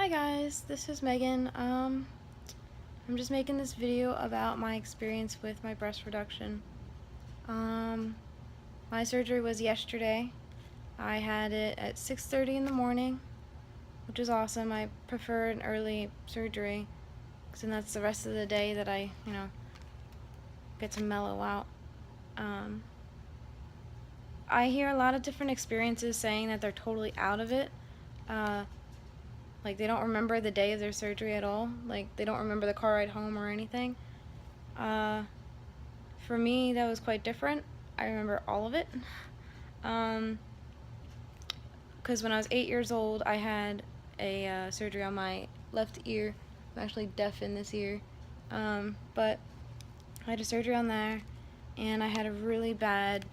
Hi guys, this is Megan. I'm just making this video about my experience with my breast reduction. Um, my surgery was yesterday. I had it at 6:30 in the morning, which is awesome. I prefer an early surgery, because then that's the rest of the day that I, get to mellow out. I hear a lot of different experiences saying that they're totally out of it. Like, they don't remember the day of their surgery at all. Like, they don't remember the car ride home or anything. For me, that was quite different. I remember all of it. Because when I was 8 years old, I had a surgery on my left ear. I'm actually deaf in this ear. But I had a surgery on there, and I had a really bad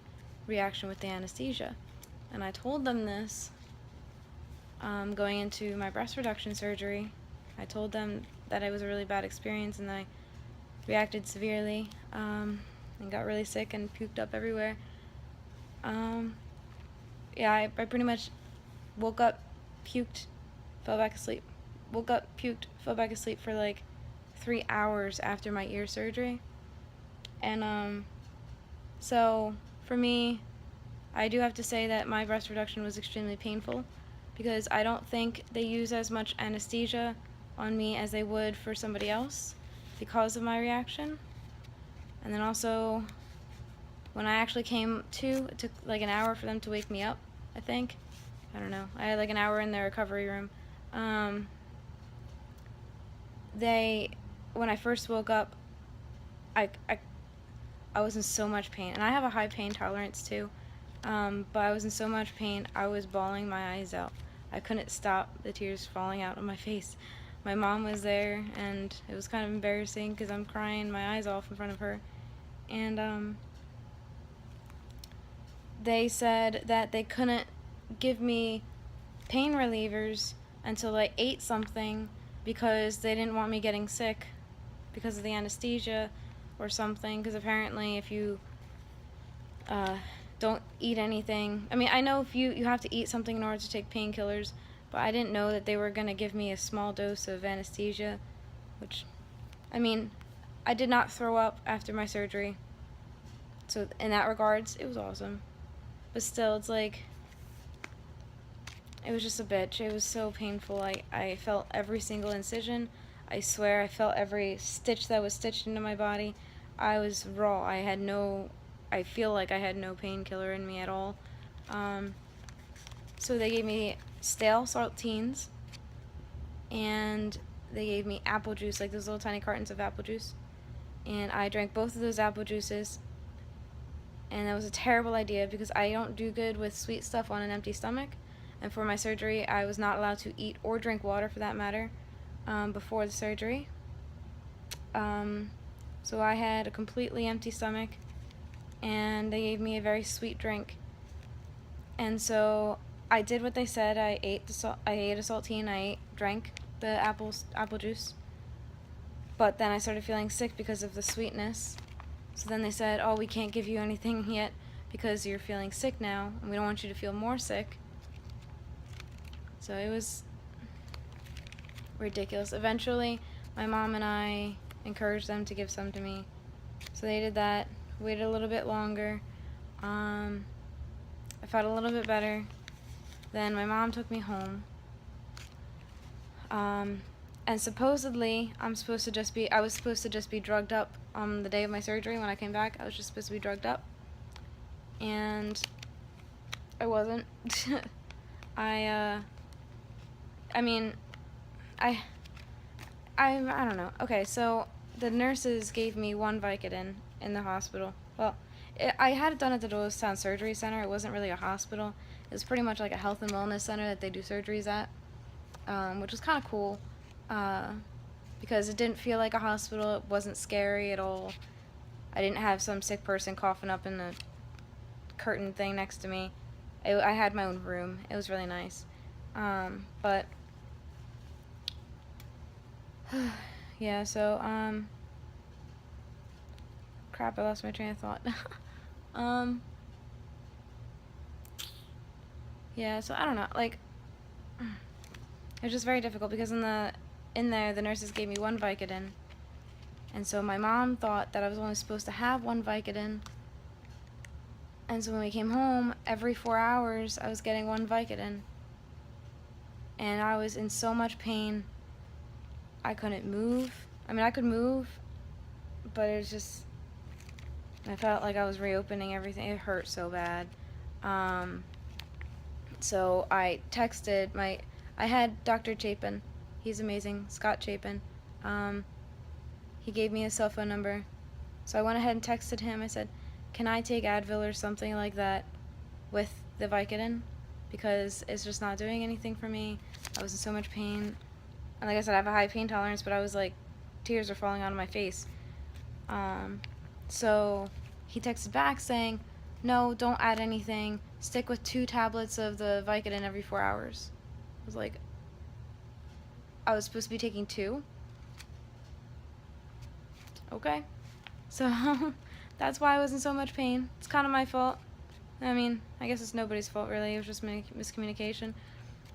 reaction with the anesthesia. And I told them this going into my breast reduction surgery. I told them that it was a really bad experience and I reacted severely and got really sick and puked up everywhere. Yeah, I pretty much woke up, puked, fell back asleep. Woke up, puked, fell back asleep for like 3 hours after my ear surgery. And so for me, I do have to say that my breast reduction was extremely painful, because I don't think they use as much anesthesia on me as they would for somebody else because of my reaction. And then also, when I actually came to, it took like an hour for them to wake me up, I think. I don't know. I had like an hour in the recovery room. When I first woke up, I was in so much pain. And I have a high pain tolerance too. But I was in so much pain, I was bawling my eyes out. I couldn't stop the tears falling out of my face. My mom was there, and it was kind of embarrassing because I'm crying my eyes off in front of her. And they said that they couldn't give me pain relievers until I ate something, because they didn't want me getting sick because of the anesthesia or something, because apparently if you don't eat anything. I mean, I know if you have to eat something in order to take painkillers, but I didn't know that they were going to give me a small dose of anesthesia, which, I mean, I did not throw up after my surgery. So in that regards, it was awesome. But still, it's like, it was just a bitch. It was so painful. I felt every single incision. I swear I felt every stitch that was stitched into my body. I was raw. I feel like I had no painkiller in me at all. So they gave me stale saltines, and they gave me apple juice, like those little tiny cartons of apple juice. And I drank both of those apple juices, and that was a terrible idea because I don't do good with sweet stuff on an empty stomach. And for my surgery, I was not allowed to eat or drink water, for that matter, before the surgery. So I had a completely empty stomach, and they gave me a very sweet drink. And so I did what they said. I ate a saltine. I drank the apple juice. But then I started feeling sick because of the sweetness. So then they said, "Oh, we can't give you anything yet because you're feeling sick now, and we don't want you to feel more sick." So it was ridiculous. Eventually, my mom and I encouraged them to give some to me. So they did that. Waited a little bit longer. I felt a little bit better. Then my mom took me home. And supposedly, I was supposed to just be drugged up on the day of my surgery. When I came back, I was just supposed to be drugged up. And I wasn't. I mean, I don't know. Okay, so the nurses gave me one Vicodin in the hospital. Well, I had it done at the Doylestown Surgery Center. It wasn't really a hospital. It was pretty much like a health and wellness center that they do surgeries at, which was kind of cool, because it didn't feel like a hospital. It wasn't scary at all. I didn't have some sick person coughing up in the curtain thing next to me. I had my own room. It was really nice. But yeah, so crap, I lost my train of thought. Yeah, so I don't know, like, it was just very difficult because in there the nurses gave me one Vicodin, and so my mom thought that I was only supposed to have one Vicodin, and so when we came home, every 4 hours I was getting one Vicodin, and I was in so much pain. I couldn't move. I mean, I could move, but it was just, I felt like I was reopening everything. It hurt so bad. So I texted I had Dr. Chapin. He's amazing, Scott Chapin. He gave me his cell phone number. So I went ahead and texted him. I said, can I take Advil or something like that with the Vicodin? Because it's just not doing anything for me. I was in so much pain. And like I said, I have a high pain tolerance, but I was like, tears were falling out of my face. So he texted back saying, no, don't add anything. Stick with 2 tablets of the Vicodin every 4 hours. I was like, I was supposed to be taking 2? Okay. So that's why I was in so much pain. It's kind of my fault. I mean, I guess it's nobody's fault really. It was just miscommunication.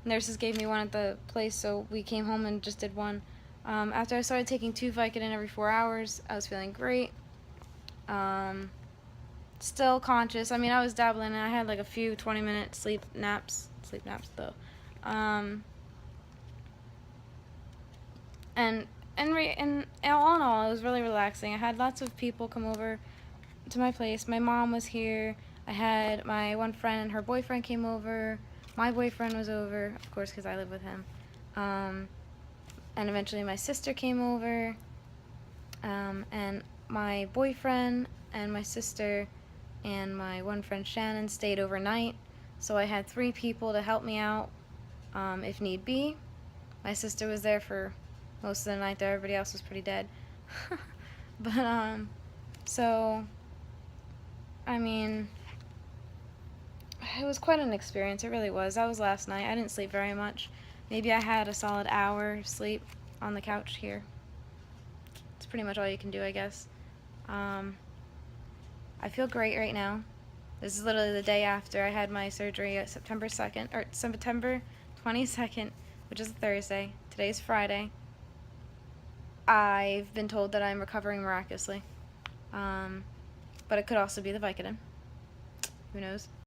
Nurses gave me one at the place, so we came home and just did one. After I started taking 2 Vicodin every 4 hours, I was feeling great. Still conscious. I mean, I was dabbling, and I had like a few 20-minute sleep naps though. And all in all, it was really relaxing. I had lots of people come over to my place. My mom was here. I had my one friend and her boyfriend came over. My boyfriend was over, of course, because I live with him. And eventually my sister came over. And my boyfriend and my sister and my one friend Shannon stayed overnight. So I had 3 people to help me out if need be. My sister was there for most of the night, though everybody else was pretty dead. But, so, I mean, it was quite an experience. It really was. That was last night. I didn't sleep very much. Maybe I had a solid hour of sleep on the couch here. It's pretty much all you can do, I guess. I feel great right now. This is literally the day after I had my surgery, September 2nd, or September 22nd, which is a Thursday. Today's Friday. I've been told that I'm recovering miraculously. But it could also be the Vicodin. Who knows?